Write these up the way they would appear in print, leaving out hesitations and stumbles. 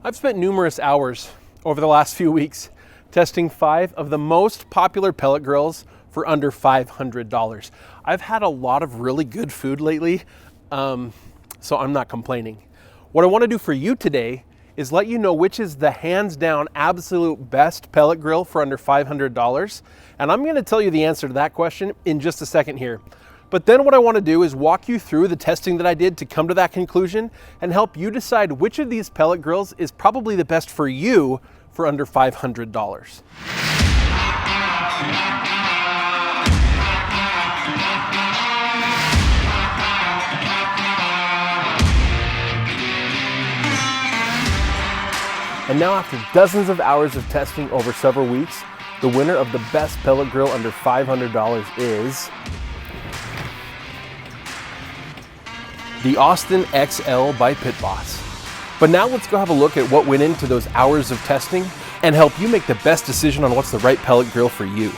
I've spent numerous hours over the last few weeks testing 5 of the most popular pellet grills for under $500. I've had a lot of really good food lately, so I'm not complaining. What I want to do for you today is let you know which is the hands down absolute best pellet grill for under $500. And I'm going to tell you the answer to that question in just a second here. But then what I want to do is walk you through the testing that I did to come to that conclusion and help you decide which of these pellet grills is probably the best for you for under $500. And now, after dozens of hours of testing over several weeks, the winner of the best pellet grill under $500 is the Austin XL by Pit Boss. But now let's go have a look at what went into those hours of testing and help you make the best decision on what's the right pellet grill for you.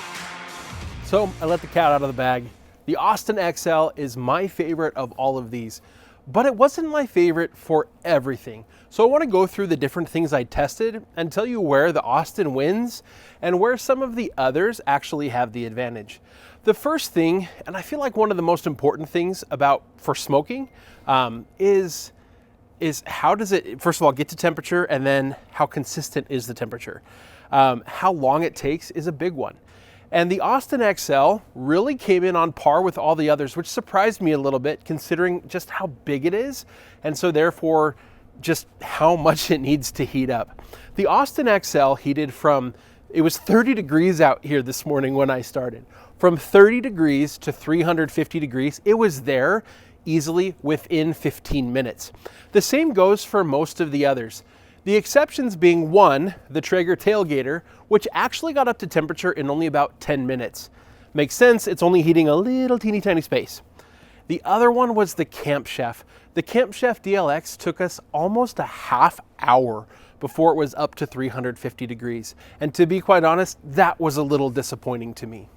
So I let the cat out of the bag. The Austin XL is my favorite of all of these, but it wasn't my favorite for everything. So I want to go through the different things I tested and tell you where the Austin wins and where some of the others actually have the advantage. The first thing, and I feel like one of the most important things for smoking, is how does it, first of all, get to temperature, and then how consistent is the temperature. How long it takes is a big one. And the Austin XL really came in on par with all the others, which surprised me a little bit considering just how big it is, and so therefore just how much it needs to heat up. The Austin XL heated it was 30 degrees out here this morning when I started. From 30 degrees to 350 degrees, it was there easily within 15 minutes. The same goes for most of the others. The exceptions being one, the Traeger tailgater, which actually got up to temperature in only about 10 minutes. Makes sense, it's only heating a little teeny tiny space. The other one was the Camp Chef. The Camp Chef DLX took us almost a half hour before it was up to 350 degrees. And to be quite honest, that was a little disappointing to me.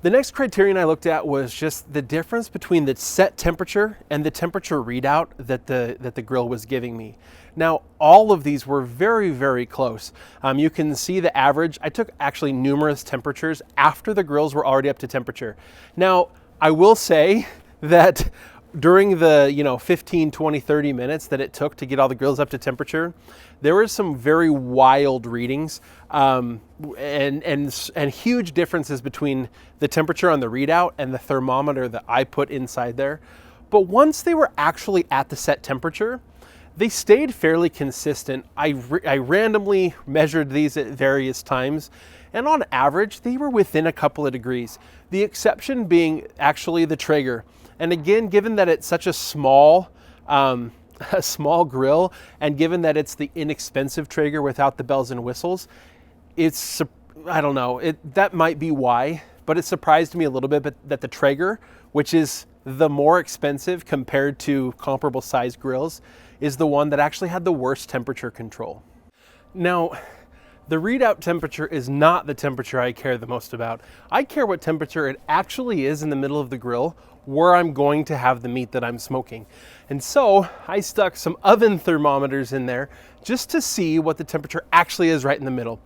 The next criterion I looked at was just the difference between the set temperature and the temperature readout that the grill was giving me. Now, all of these were very, very close. You can see the average. I took actually numerous temperatures after the grills were already up to temperature. Now, I will say that during the 15, 20, 30 minutes that it took to get all the grills up to temperature, there were some very wild readings and huge differences between the temperature on the readout and the thermometer that I put inside there. But once they were actually at the set temperature, they stayed fairly consistent. I randomly measured these at various times, and on average, they were within a couple of degrees. The exception being actually the Traeger. And again, given that it's such a small grill, and given that it's the inexpensive Traeger without the bells and whistles, I don't know, that might be why, but it surprised me a little bit that the Traeger, which is the more expensive compared to comparable size grills, is the one that actually had the worst temperature control. Now, the readout temperature is not the temperature I care the most about. I care what temperature it actually is in the middle of the grill where I'm going to have the meat that I'm smoking. And so I stuck some oven thermometers in there just to see what the temperature actually is right in the middle.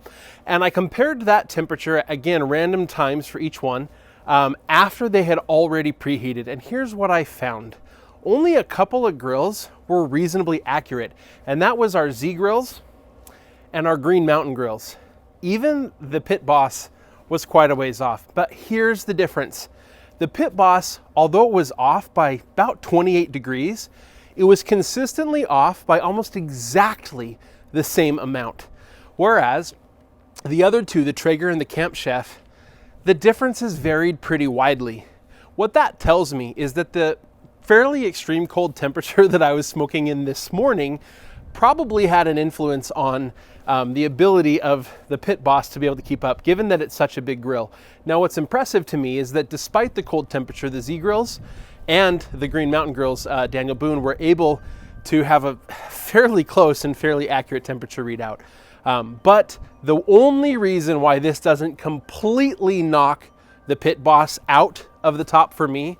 And I compared that temperature, again, random times for each one, after they had already preheated. And here's what I found. Only a couple of grills were reasonably accurate, and that was our Z grills and our Green Mountain grills. Even the Pit Boss was quite a ways off, but here's the difference. The Pit Boss, although it was off by about 28 degrees, it was consistently off by almost exactly the same amount. Whereas the other two, the Traeger and the Camp Chef, the differences varied pretty widely. What that tells me is that the fairly extreme cold temperature that I was smoking in this morning probably had an influence on the ability of the Pit Boss to be able to keep up, given that it's such a big grill. Now, what's impressive to me is that despite the cold temperature, the Z grills and the Green Mountain grills, Daniel Boone, were able to have a fairly close and fairly accurate temperature readout. But the only reason why this doesn't completely knock the Pit Boss out of the top for me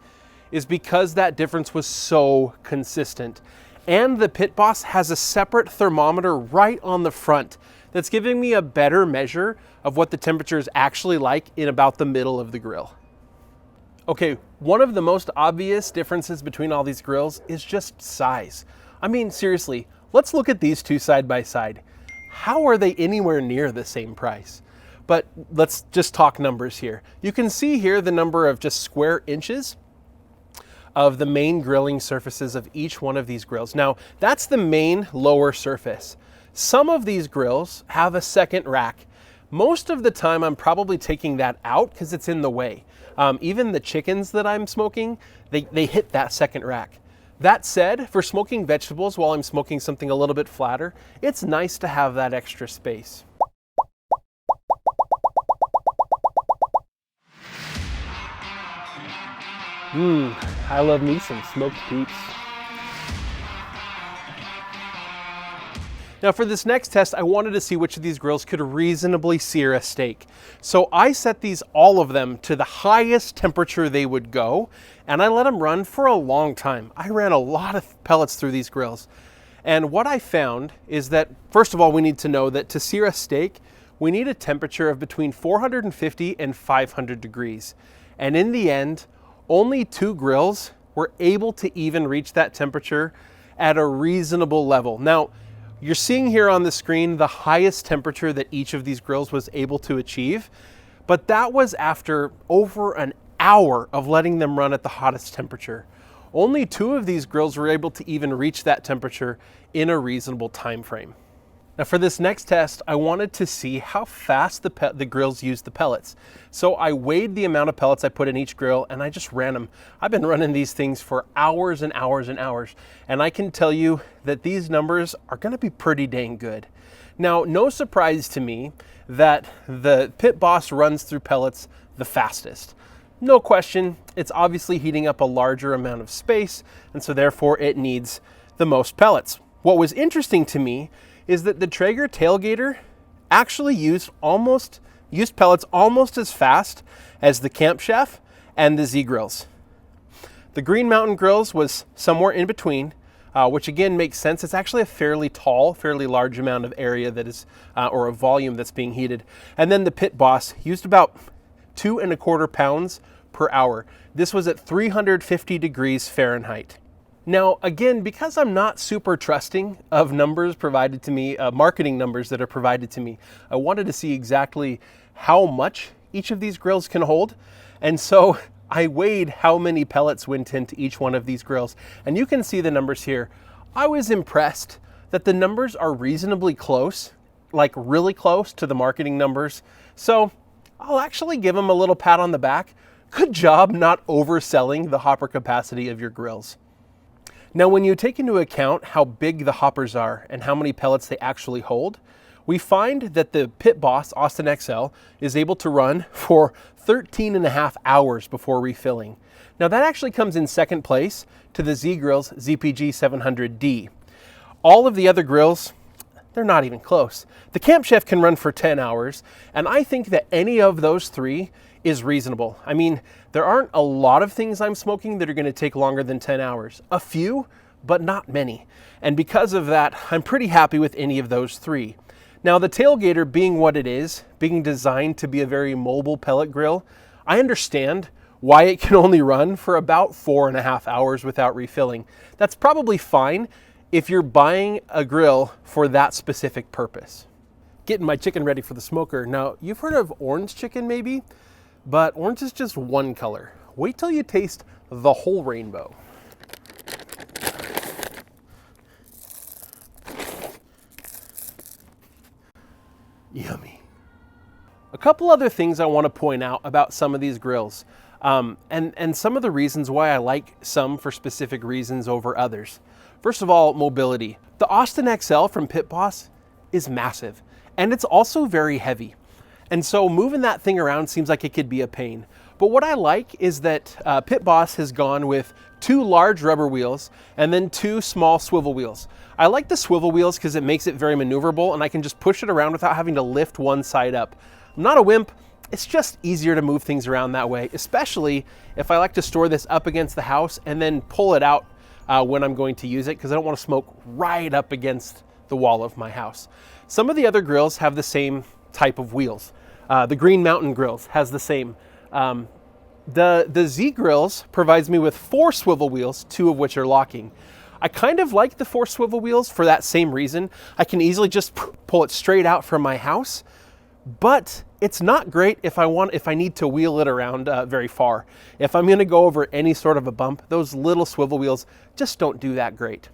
is because that difference was so consistent. And the Pit Boss has a separate thermometer right on the front that's giving me a better measure of what the temperature is actually like in about the middle of the grill. Okay, one of the most obvious differences between all these grills is just size. I mean, seriously, let's look at these two side by side. How are they anywhere near the same price? But let's just talk numbers here. You can see here the number of just square inches of the main grilling surfaces of each one of these grills. Now, that's the main lower surface. Some of these grills have a second rack. Most of the time, I'm probably taking that out because it's in the way. Even the chickens that I'm smoking, they hit that second rack. That said, for smoking vegetables while I'm smoking something a little bit flatter, it's nice to have that extra space. I love me some smoked peeps. Now for this next test, I wanted to see which of these grills could reasonably sear a steak. So I set all of them to the highest temperature they would go, and I let them run for a long time. I ran a lot of pellets through these grills. And what I found is that, first of all, we need to know that to sear a steak, we need a temperature of between 450 and 500 degrees. And in the end, only 2 grills were able to even reach that temperature at a reasonable level. Now, you're seeing here on the screen the highest temperature that each of these grills was able to achieve, but that was after over an hour of letting them run at the hottest temperature. Only 2 of these grills were able to even reach that temperature in a reasonable time frame. Now for this next test, I wanted to see how fast the grills use the pellets. So I weighed the amount of pellets I put in each grill and I just ran them. I've been running these things for hours and hours and hours, and I can tell you that these numbers are gonna be pretty dang good. Now, no surprise to me that the Pit Boss runs through pellets the fastest. No question, it's obviously heating up a larger amount of space, and so therefore it needs the most pellets. What was interesting to me is that the Traeger tailgater actually used pellets almost as fast as the Camp Chef and the Z grills. The Green Mountain grills was somewhere in between, which again makes sense. It's actually a fairly large amount of area that is, or a volume that's being heated. And then the Pit Boss used about 2.25 pounds per hour. This was at 350 degrees Fahrenheit. Now, again, because I'm not super trusting of numbers provided to me, marketing numbers that are provided to me, I wanted to see exactly how much each of these grills can hold. And so I weighed how many pellets went into each one of these grills. And you can see the numbers here. I was impressed that the numbers are reasonably close, like really close to the marketing numbers. So I'll actually give them a little pat on the back. Good job not overselling the hopper capacity of your grills. Now, when you take into account how big the hoppers are and how many pellets they actually hold, we find that the Pit Boss Austin XL is able to run for 13.5 hours before refilling. Now, that actually comes in second place to the Z Grill's ZPG 700D. All of the other grills, they're not even close. The Camp Chef can run for 10 hours, and I think that any of those 3 is reasonable. I mean, there aren't a lot of things I'm smoking that are going to take longer than 10 hours. A few, but not many. And because of that, I'm pretty happy with any of those 3. Now, the tailgater being what it is, being designed to be a very mobile pellet grill, I understand why it can only run for about 4.5 hours without refilling. That's probably fine if you're buying a grill for that specific purpose. Getting my chicken ready for the smoker. Now, you've heard of orange chicken maybe? But orange is just one color. Wait till you taste the whole rainbow. Yummy. A couple other things I want to point out about some of these grills, and some of the reasons why I like some for specific reasons over others. First of all, mobility. The Austin XL from Pit Boss is massive, and it's also very heavy. And so moving that thing around seems like it could be a pain. But what I like is that Pit Boss has gone with 2 large rubber wheels and then 2 small swivel wheels. I like the swivel wheels because it makes it very maneuverable and I can just push it around without having to lift one side up. I'm not a wimp. It's just easier to move things around that way, especially if I like to store this up against the house and then pull it out when I'm going to use it, because I don't want to smoke right up against the wall of my house. Some of the other grills have the same type of wheels. The Green Mountain grills has the same. The Z Grills provides me with 4 swivel wheels, 2 of which are locking. I kind of like the 4 swivel wheels for that same reason. I can easily just pull it straight out from my house, but it's not great if I need to wheel it around very far. If I'm gonna go over any sort of a bump, those little swivel wheels just don't do that great.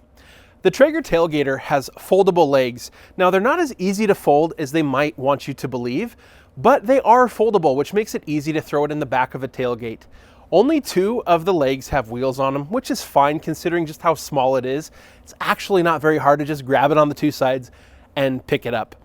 The Traeger tailgater has foldable legs. Now, they're not as easy to fold as they might want you to believe, but they are foldable, which makes it easy to throw it in the back of a tailgate. Only 2 of the legs have wheels on them, which is fine considering just how small it is. It's actually not very hard to just grab it on the 2 sides and pick it up.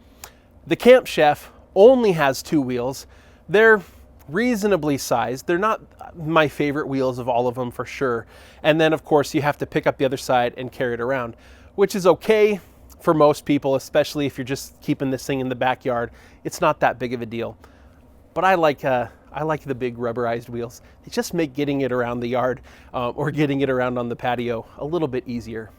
The Camp Chef only has 2 wheels. They're reasonably sized. They're not my favorite wheels of all of them for sure. And then of course you have to pick up the other side and carry it around, which is okay for most people, especially if you're just keeping this thing in the backyard. It's not that big of a deal. But I like the big rubberized wheels. They just make getting it around the yard or getting it around on the patio a little bit easier.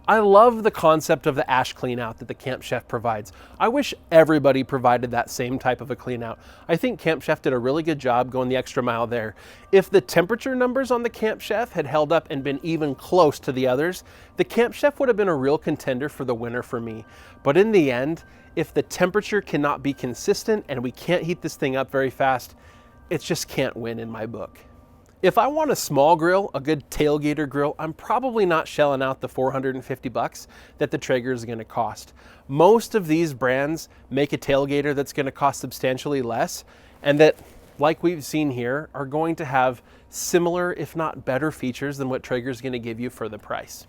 I love the concept of the ash clean out that the Camp Chef provides. I wish everybody provided that same type of a clean out. I think Camp Chef did a really good job going the extra mile there. If the temperature numbers on the Camp Chef had held up and been even close to the others, the Camp Chef would have been a real contender for the winner for me. But in the end, if the temperature cannot be consistent and we can't heat this thing up very fast, it just can't win in my book. If I want a small grill, a good tailgater grill, I'm probably not shelling out the $450 that the Traeger is going to cost. Most of these brands make a tailgater that's going to cost substantially less, and that, like we've seen here, are going to have similar, if not better, features than what Traeger is going to give you for the price.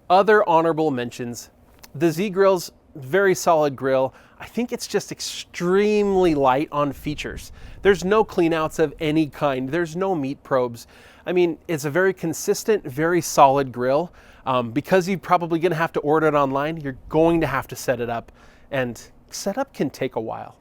Other honorable mentions: the Z Grill's very solid grill. I think it's just extremely light on features. There's no cleanouts of any kind. There's no meat probes. I mean, it's a very consistent, very solid grill. Because you're probably gonna have to order it online, you're going to have to set it up, and setup can take a while.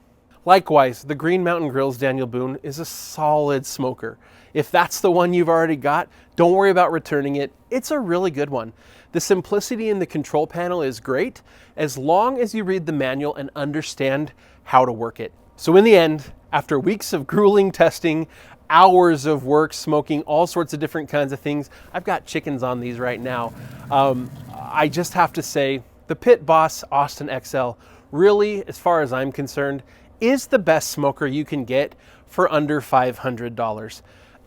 Likewise, the Green Mountain Grill's Daniel Boone is a solid smoker. If that's the one you've already got, don't worry about returning it. It's a really good one. The simplicity in the control panel is great, as long as you read the manual and understand how to work it. So in the end, after weeks of grueling testing, hours of work, smoking all sorts of different kinds of things, I've got chickens on these right now. I just have to say, the Pit Boss Austin XL really, as far as I'm concerned, is the best smoker you can get for under $500.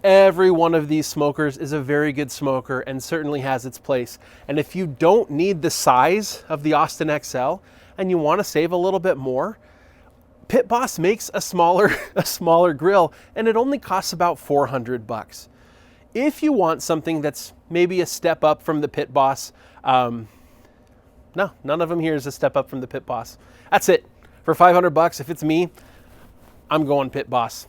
Every one of these smokers is a very good smoker and certainly has its place. And if you don't need the size of the Austin XL and you want to save a little bit more, Pit Boss makes a smaller grill, and it only costs about $400. If you want something that's maybe a step up from the Pit Boss, no, none of them here is a step up from the Pit Boss. That's it. For $500, if it's me, I'm going Pit Boss.